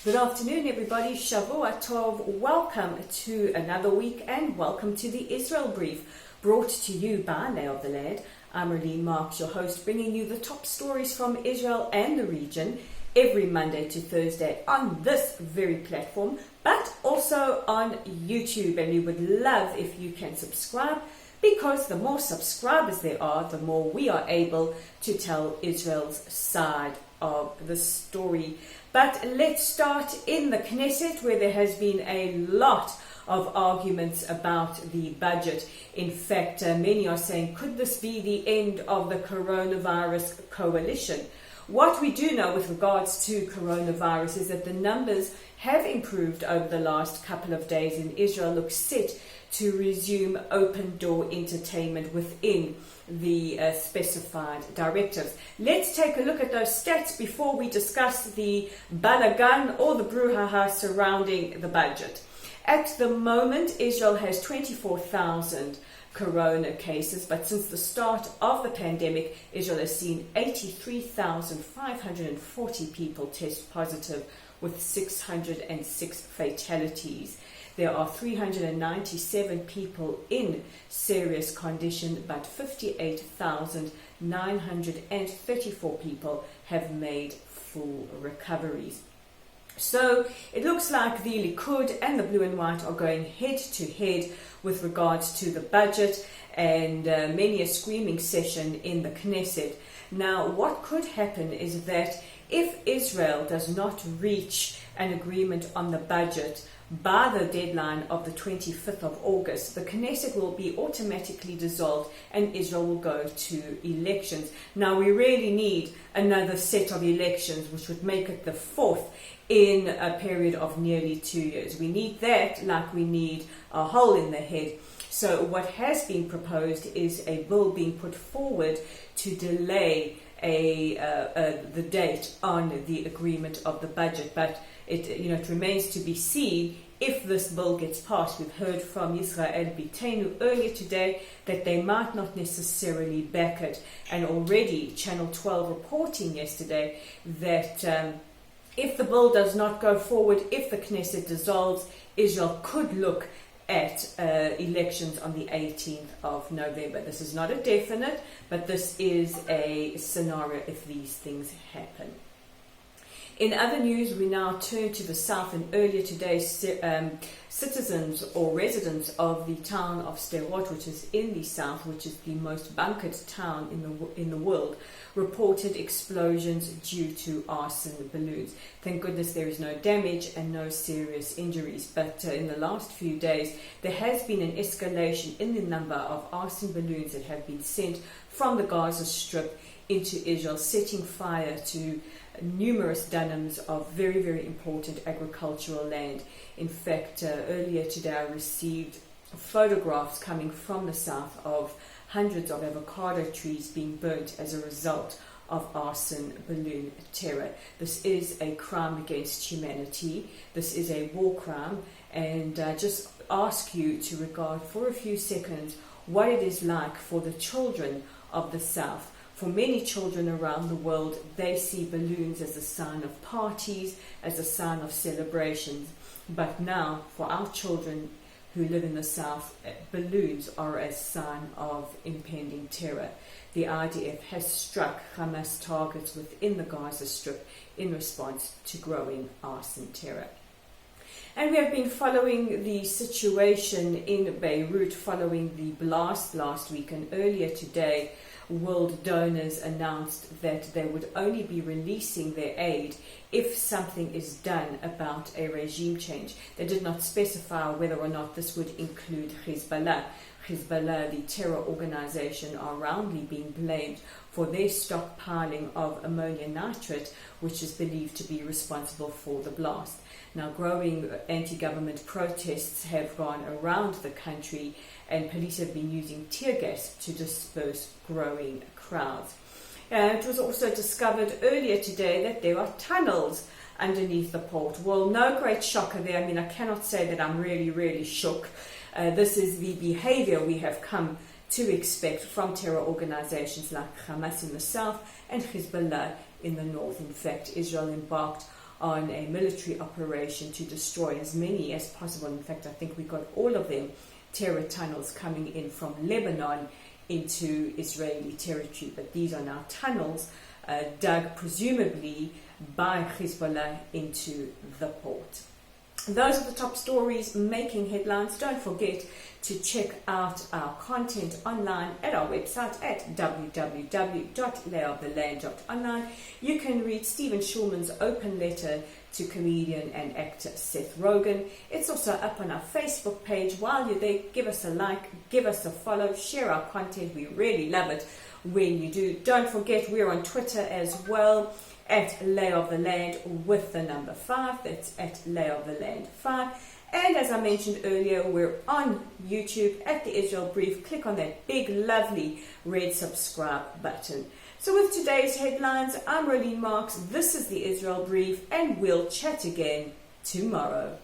Good afternoon, everybody. Shavua Tov. Welcome to another week and welcome to the Israel Brief, brought to you by Lay of the Land. I'm Marlene Marks, your host, bringing you the top stories from Israel and the region every Monday to Thursday on this very platform, but also on YouTube. And we would love if you can subscribe, because the more subscribers there are, the more we are able to tell Israel's side of the story. But let's start in the Knesset, where there has been a lot of arguments about the budget. In fact, many are saying, could this be the end of the coronavirus coalition? What we do know with regards to coronavirus is that the numbers have improved over the last couple of days, and Israel looks set to resume open door entertainment within the specified directives. Let's take a look at those stats before we discuss the balagan or the brouhaha surrounding the budget. At the moment, Israel has 24,000 corona cases, but since the start of the pandemic, Israel has seen 83,540 people test positive, with 606 fatalities. There are 397 people in serious condition, but 58,934 people have made full recoveries. So it looks like the Likud and the Blue and White are going head to head with regards to the budget, and many a screaming session in the Knesset. Now, what could happen is that if Israel does not reach an agreement on the budget by the deadline of the 25th of August, the Knesset will be automatically dissolved and Israel will go to elections. Now, we really need another set of elections, which would make it the fourth in a period of nearly 2 years. We need that like we need a hole in the head. So what has been proposed is a bill being put forward to delay the date on the agreement of the budget, but it remains to be seen if this bill gets passed. We've heard from Yisrael Bitenu earlier today that they might not necessarily back it, and already Channel 12 reporting yesterday that if the bill does not go forward, if the Knesset dissolves, Israel could look at elections on the 18th of November. This is not a definite, but this is a scenario if these things happen. In other news, we now turn to the south, and earlier today, citizens or residents of the town of Beirut, which is in the south, which is the most bunkered town in the world, reported explosions due to arson balloons. Thank goodness there is no damage and no serious injuries, but in the last few days there has been an escalation in the number of arson balloons that have been sent from the Gaza Strip into Israel, setting fire to numerous dunams of very, very important agricultural land. In fact, earlier today I received photographs coming from the south of hundreds of avocado trees being burnt as a result of arson balloon terror. This is a crime against humanity. This is a war crime, and just ask you to regard for a few seconds what it is like for the children of the south. For many children around the world, they see balloons as a sign of parties, as a sign of celebrations. But now, for our children who live in the south, balloons are a sign of impending terror. The IDF has struck Hamas targets within the Gaza Strip in response to growing arson terror. And we have been following the situation in Beirut following the blast last week, and earlier today, world donors announced that they would only be releasing their aid if something is done about a regime change. They did not specify whether or not this would include Hizbollah. Hizbollah, the terror organization, are roundly being blamed for their stockpiling of ammonium nitrate, which is believed to be responsible for the blast. Now, growing anti-government protests have gone around the country, and police have been using tear gas to disperse growing crowds. It was also discovered earlier today that there are tunnels underneath the port. Well, no great shocker there. I mean, I cannot say that I'm really, really shook. This is the behavior we have come to expect from terror organizations like Hamas in the south and Hizbollah in the north. In fact, Israel embarked on a military operation to destroy as many as possible. In fact, I think we got all of them terror tunnels coming in from Lebanon into Israeli territory. But these are now tunnels dug presumably by Hizbollah into the port. Those are the top stories making headlines. Don't forget to check out our content online at our website at www.layoftheland.online. You can read Stephen Schulman's open letter to comedian and actor Seth Rogen. It's also up on our Facebook page. While you're there, give us a like, give us a follow, share our content. We really love it when you do. Don't forget, we're on Twitter as well, at Lay of the Land with the number 5. That's at Lay of the Land 5. And as I mentioned earlier, we're on YouTube at the Israel Brief. Click on that big, lovely red subscribe button. So with today's headlines, I'm Rolene Marks. This is the Israel Brief, and we'll chat again tomorrow.